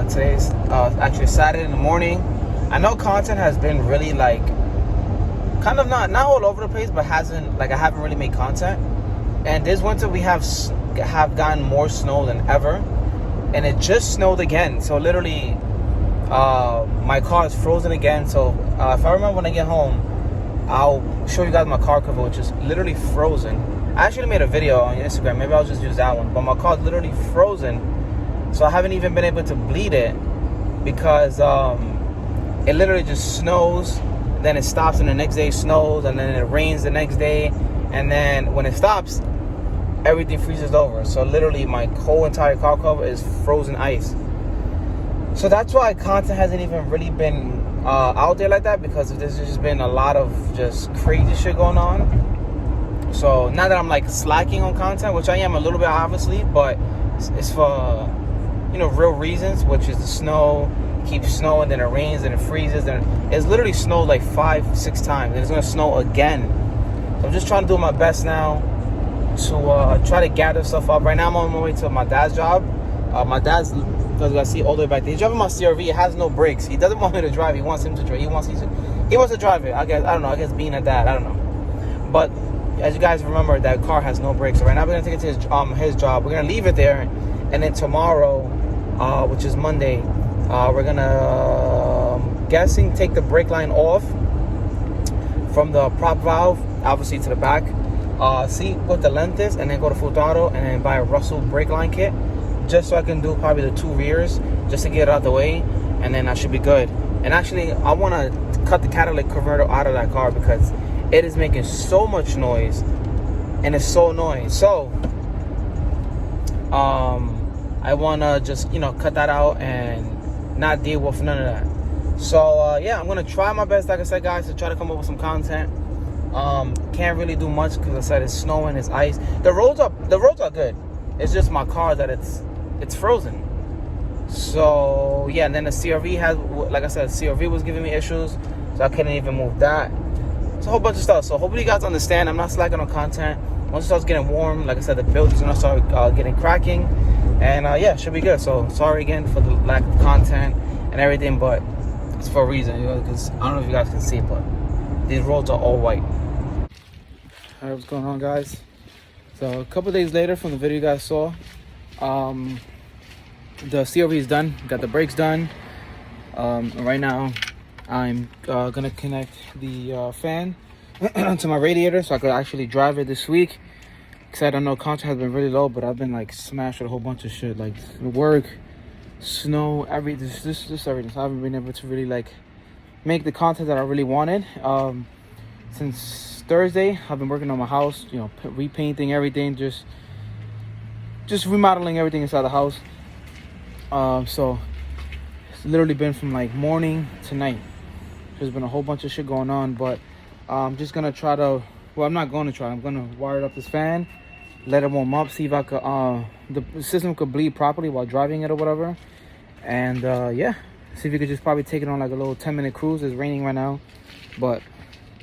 Today's actually Saturday in the morning. I know content has been really like kind of not all over the place, but I haven't really made content. And this winter we have gotten more snow than ever, and it just snowed again. So literally, my car is frozen again. So if I remember when I get home, I'll show you guys my car cover, which is literally frozen. I actually made a video on Instagram. Maybe I'll just use that one. But my car is literally frozen, so I haven't even been able to bleed it because it literally just snows, then it stops, and the next day snows, and then it rains the next day, and then when it stops, everything freezes over. So literally my whole entire car cover is frozen ice. So that's why content hasn't even really been out there like that, because there's just been a lot of just crazy shit going on. So not that I'm like slacking on content, which I am a little bit obviously, but it's for real reasons, which is the snow. Keeps snowing, then it rains, then it freezes, and it's literally snowed like 5-6 times, and it's gonna snow again. So I'm just trying to do my best now to try to gather stuff up. Right now I'm on my way to my dad's job. My dad's, as I see all the way back there, he's driving my CRV. It has no brakes. He doesn't want me to drive. He wants him to drive. He wants to drive it. I don't know. I guess being a dad, I don't know. But as you guys remember, that car has no brakes. So right now we're gonna take it to his job. We're gonna leave it there, and then tomorrow, which is Monday, we're gonna, guessing, take the brake line off from the prop valve, obviously to the back, see what the length is, and then go to full throttle, and then buy a Russell brake line kit, just so I can do probably the 2 rears, just to get it out the way, and then I should be good. And actually, I want to cut the catalytic converter out of that car because it is making so much noise, and it's so annoying. So, I want to just, cut that out and not deal with none of that. So yeah, I'm gonna try my best, like I said, guys, to try to come up with some content. Can't really do much because I said it's snowing, it's ice. The roads are good. It's just my car that it's frozen. So yeah, and then the CRV has, like I said, CRV was giving me issues, so I couldn't even move that. It's a whole bunch of stuff. So hopefully you guys understand. I'm not slacking on content. Once it starts getting warm, like I said, the build is gonna start getting cracking. And yeah, should be good. So sorry again for the lack of content and everything, but it's for a reason, because I don't know if you guys can see, but these roads are all white. All right, what's going on, guys? So a couple days later from the video you guys saw, the CRV is done. Got the brakes done. And right now I'm gonna connect the fan to my radiator so I could actually drive it this week. Because I don't know, content has been really low, but I've been like smashed with a whole bunch of shit, like work, snow, everything, just everything. So I haven't been able to really like make the content that I really wanted. Since Thursday, I've been working on my house, repainting everything, just remodeling everything inside the house. So it's literally been from like morning to night. There's been a whole bunch of shit going on, but I'm just gonna try to. Well, I'm not going to try. I'm going to wire up this fan, let it warm up, see if I could, the system could bleed properly while driving it or whatever. And yeah, see if you could just probably take it on like a little 10-minute cruise. It's raining right now, but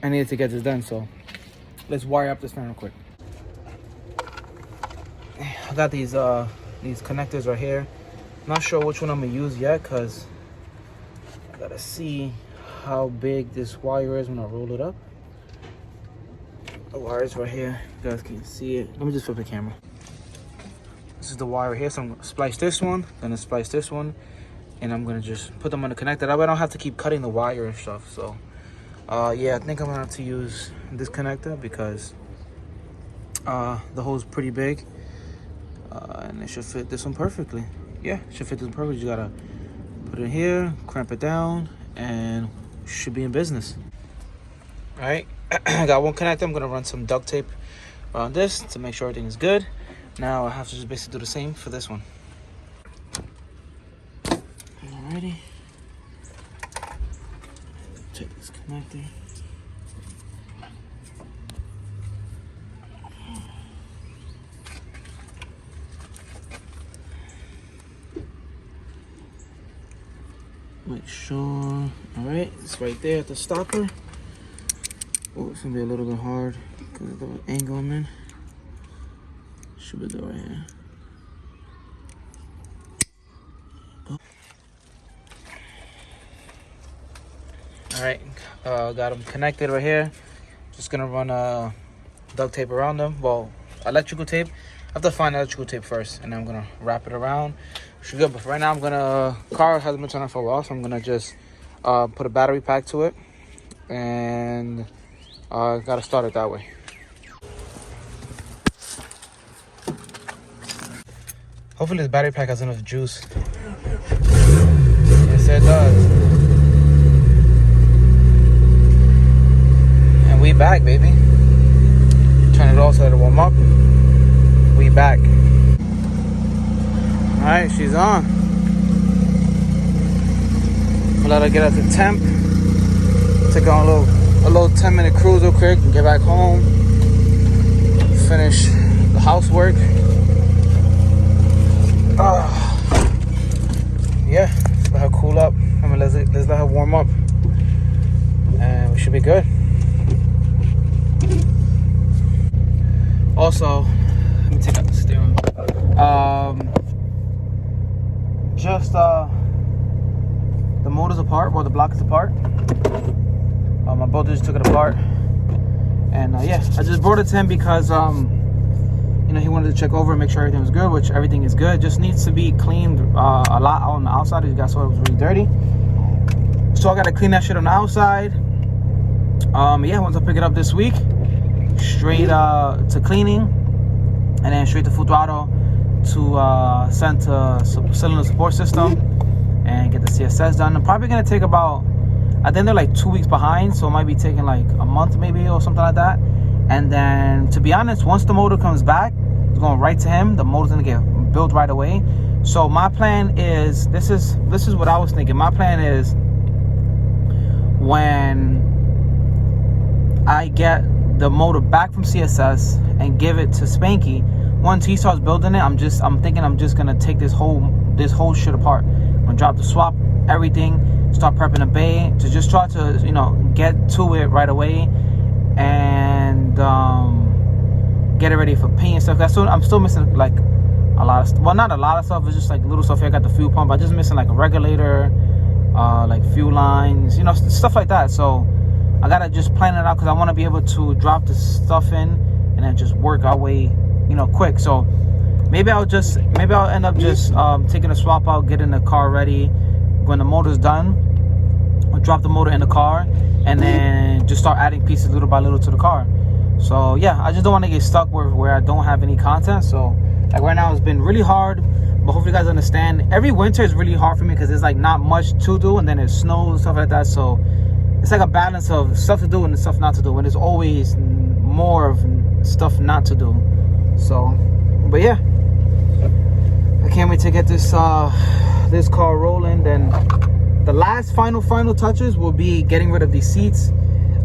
I needed to get this done. So let's wire up this fan real quick. I got these connectors right here. Not sure which one I'm gonna use yet, cause I gotta see how big this wire is when I roll it up. The wire is right here. You guys can see it. Let me just flip the camera. This is the wire here. So I'm gonna splice this one, then splice this one, and I'm gonna just put them on the connector. That way I don't have to keep cutting the wire and stuff. So yeah, I think I'm gonna have to use this connector because the hole's pretty big, and it should fit this one perfectly. Yeah, it should fit this one perfectly. You gotta put it here, clamp it down, and should be in business. All right. I got one connector. I'm gonna run some duct tape around this to make sure everything is good. Now I have to just basically do the same for this one. Alrighty. Take this connector. Make sure. Alright, it's right there at the stopper. Oh, it's gonna be a little bit hard because of the angle I'm in. Should be good right here. right, got them connected right here. Just gonna run duct tape around them. Well, electrical tape. I have to find electrical tape first, and then I'm gonna wrap it around. Should be good. But right now, I'm gonna. Car hasn't been turned on for a while, so I'm gonna just put a battery pack to it, and gotta start it that way. Hopefully, this battery pack has enough juice. Yes, it does. And we back, baby. Turn it off so it'll warm up. We back. All right, she's on. We'll let her get up to temp. Take on a little 10-minute cruise real quick and get back home. Finish the housework. Yeah, let's let her cool up. I mean, let's let her warm up, and we should be good. Also, let me take out the steering. Just the motor's apart, well, the block is apart. My brother just took it apart, and yeah, I just brought it to him because you know, he wanted to check over and make sure everything was good, which everything is good. Just needs to be cleaned a lot on the outside. You guys saw it was really dirty, so I gotta clean that shit on the outside. Yeah, once I pick it up this week, straight to cleaning, and then straight to full throttle to send to cylinder support system and get the CSS done. I'm probably gonna take about, I think they're like 2 weeks behind, so it might be taking like a month maybe or something like that. And then, to be honest, once the motor comes back, it's going right to him. The motor's gonna get built right away. So my plan is, this is what I was thinking. My plan is, when I get the motor back from CSS and give it to Spanky, once he starts building it, I'm thinking I'm just gonna take this whole shit apart. I'm gonna drop the swap, everything, start prepping the bay to just try to, you know, get to it right away, and get it ready for paint and stuff. I'm still missing like a lot of, well, not a lot of stuff, it's just like little stuff here. I got the fuel pump, I'm just missing like a regulator, like fuel lines, you know, stuff like that. So I gotta just plan it out, because I want to be able to drop the stuff in and then just work our way, you know, quick. So maybe I'll end up just taking a swap out, getting the car ready. When the motor's done, I'll drop the motor in the car and then just start adding pieces little by little to the car. So yeah, I just don't want to get stuck where I don't have any content. So like right now, it's been really hard, but hopefully you guys understand. Every winter is really hard for me because there's like not much to do, and then it snows and stuff like that. So it's like a balance of stuff to do and stuff not to do, and there's always more of stuff not to do. So, but yeah, I can't wait to get this this car rolling. Then the last final touches will be getting rid of these seats.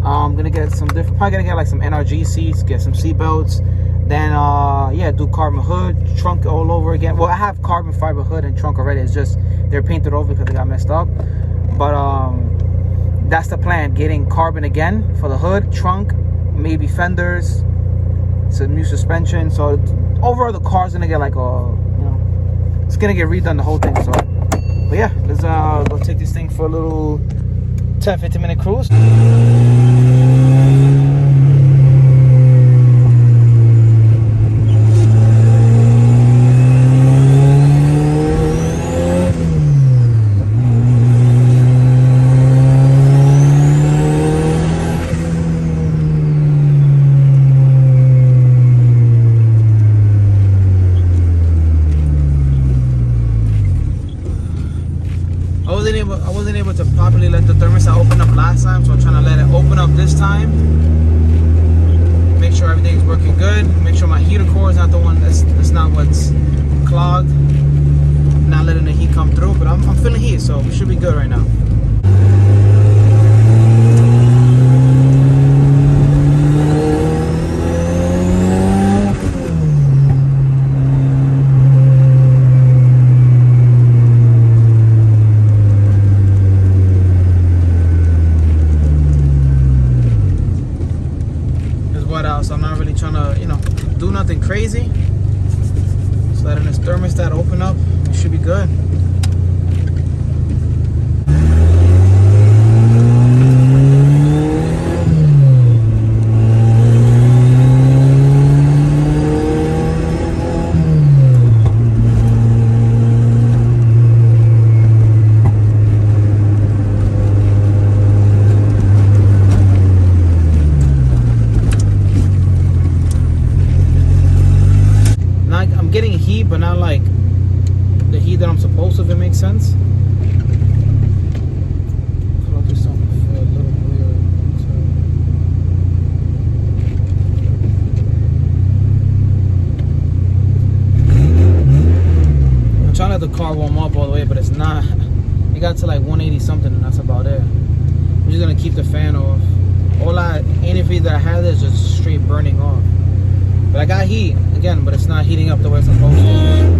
I'm gonna get some different, probably gonna get like some NRG seats, get some seat belts, then yeah, do carbon hood, trunk all over again. Well, I have carbon fiber hood and trunk already, it's just they're painted over because they got messed up. But that's the plan, getting carbon again for the hood, trunk, maybe fenders, some new suspension. So overall the car's gonna get like a, you know, it's gonna get redone, the whole thing. So but yeah, let's go take this thing for a little 10-15 minute cruise. I wasn't able to properly let the thermostat open up last time, so I'm trying to let it open up this time. Make sure everything's working good. Make sure my heater core is not the one that's not what's clogged. Not letting the heat come through, but I'm feeling heat, so we should be good right now. So I'm not really trying to, you know, do nothing crazy. Just letting this thermostat open up. We should be good. heat, but not like the heat that I'm supposed to, if it makes sense. I'll do something for a little weird. I'm trying to let the car warm up all the way, but it's not. It got to like 180 something, and that's about it. I'm just gonna keep the fan off. Any heat that I had is just straight burning off. But I got heat again, but it's not heating up the way it's supposed to.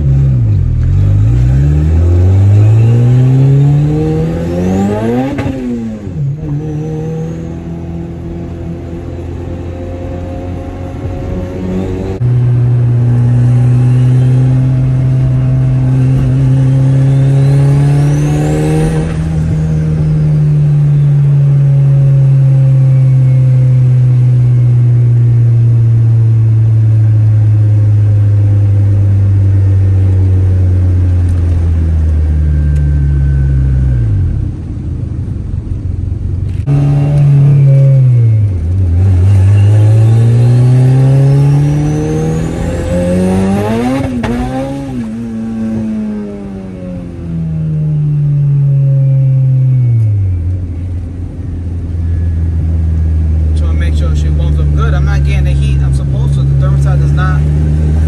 Does not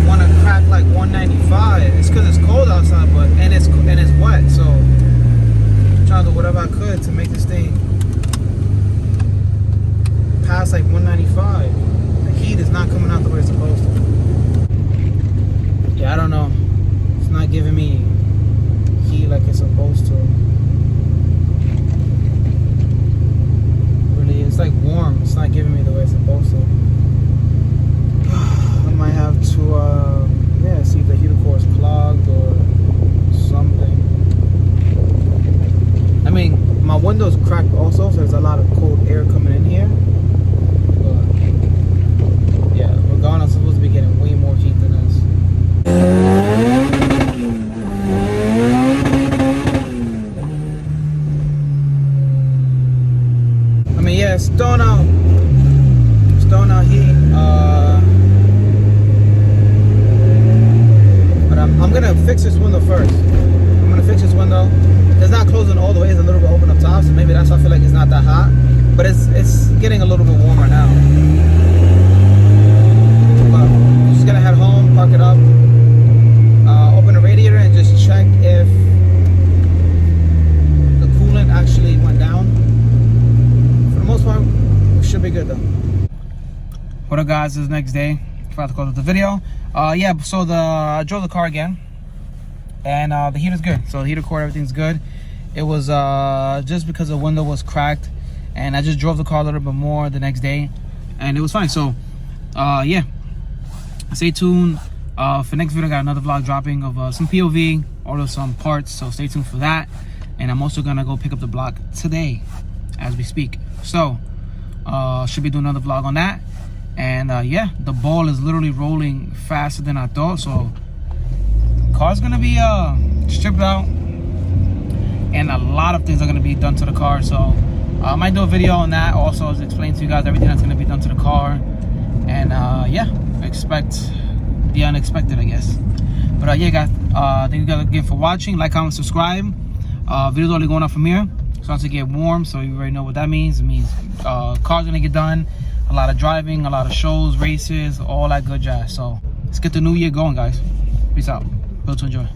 want to crack like 195. It's because it's cold outside, but and it's wet. So I'm trying to do whatever I could to make this thing pass like 195. The heat is not coming out the way it's supposed to. Yeah, I don't know. It's not giving me heat like it's supposed to. Really, it's like warm. It's not giving me the way it's supposed to. Might have to see if the heater core is clogged or something. I mean, my window's cracked also, so there's a lot of cold air coming in here. But yeah, regardless, I'm supposed to be getting way more heat than this. I mean, yeah, it's throwing out heat. I'm gonna fix this window first. I'm gonna fix this window. It's not closing all the way, it's a little bit open up top, so maybe that's why I feel like it's not that hot. But it's getting a little bit warmer now. But I'm just gonna head home, park it up, open the radiator and just check if the coolant actually went down. For the most part, it should be good though. What up guys, this is the next day. Forgot to close up the video. Yeah, so I drove the car again, and the heat is good. So the heater core, everything's good. It was just because the window was cracked, and I just drove the car a little bit more the next day, and it was fine. So yeah, stay tuned for next video. I got another vlog dropping of some POV, order some parts, so stay tuned for that. And I'm also gonna go pick up the block today as we speak, so should be doing another vlog on that. And yeah, the ball is literally rolling faster than I thought. So the car's gonna be stripped out, and a lot of things are gonna be done to the car. So I might do a video on that also, to explain to you guys everything that's gonna be done to the car. And yeah, expect the unexpected, I guess. But yeah guys, thank you guys again for watching. Like, comment, subscribe. Videos only going up from here. Starts to get warm, so you already know what that means. It means car's gonna get done. A lot of driving, a lot of shows, races, all that good jazz. So let's get the new year going, guys. Peace out. Build to enjoy.